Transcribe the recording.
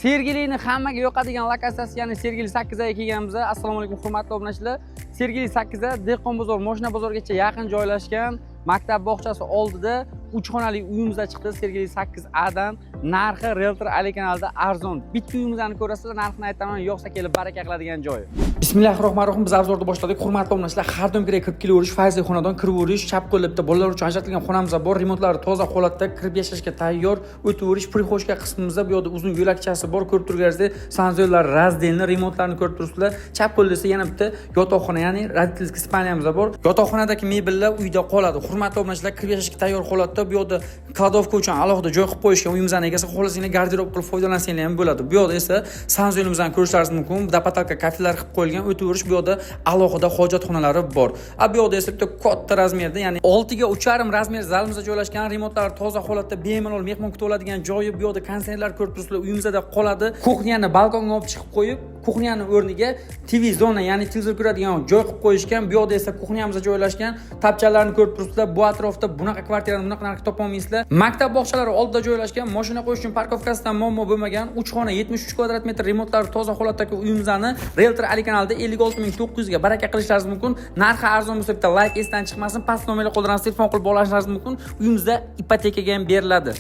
Sergelini hammaga yoqadigan lokatsiyasi, ya'ni Sergeli 8 ga kelganmiz. Assalomu alaykum hurmatli obunachilar. Sergeli 8 da Dehqon bozor, Moshina bozorgacha yaqin joylashgan maktab bog'chasi oldida 3 xonali uyimizda chiqdi. Sergeli 8A dan narxi Realtor Ali kanalida arzon. Bitta uyimizni ko'rasizlar, narxini aytaman, yo'qsa kelib baraka qiladigan joyi. Bismillahirrohmanirrohim. Biz arzorni boshladik. Hurmatli obunachilar, har doim kirib kelaverish, fayzli xonadon kirib chap qo'lda bolalar uchun ajratilgan xonamiz bor. Remontlari toza holatda, kirib yashashga tayyor. O'taverish prixoshka qismimizda bu yerda uzun yo'lakchasi bor. Ko'rib turganingizdek, sanzorlar, razdelni, remontlarni ko'rib turibsizlar. Chap qo'lda esa yana bitta yotoqxona, ya'ni родительский spaniyamiz bor. Yotoqxonadagi mebellar uyda qoladi. Hurmatli obunachilar, kirib yashashga tayyor holatda. Bu yerda kladovka uchun alohida joy qilib qo'yishgan uyimizning egasi, xohlasangiz garderob qilib foydalansanglar ham bo'ladi. Bu yerda esa sanzorimizni ko'rishlaringiz mumkin. Dapatalka kafelar qilib qo'yilgan. O'taverish bu yerda alohida hojatxonalari bor. Bu yerda esa bitta katta razmerda, ya'ni 6 ga 3,5 razmer zalimizda joylashgan, remontlari toza holatda, bemalol mehmon kutib oladigan joyi. Bu yerda konseynerlar ko'rib turibsizlar, uyimizda qoladi. Kuxnyani balkonga olib chiqib qo'yib, kuxnyani o'rniga TV zona, ya'ni televizor ko'radigan joy qilib qo'yishgan. Bu yerda esa kuxnyamizda joylashgan. Tapchalarni ko'rib turibsizlar. Bu atrofda bunaqa kvartirani bunaqa narxga topolmaysizlar. Maktab bog'chalari oldida joylashgan, mashina qo'yish uchun parkovkasidan muammo bo'lmagan, 3 xona 73 kvadrat metr, remontlari toza holatdagi uyimizni Realtor Ali kanalida 56900 ga baraka qilishlaringiz mumkin. Narxi arzon bo'lsa bitta like esdan chiqmasin. Past nomerga qo'ldan telefon qilib olishlaringiz mumkin. Uyimizda ipotekaga ham beriladi.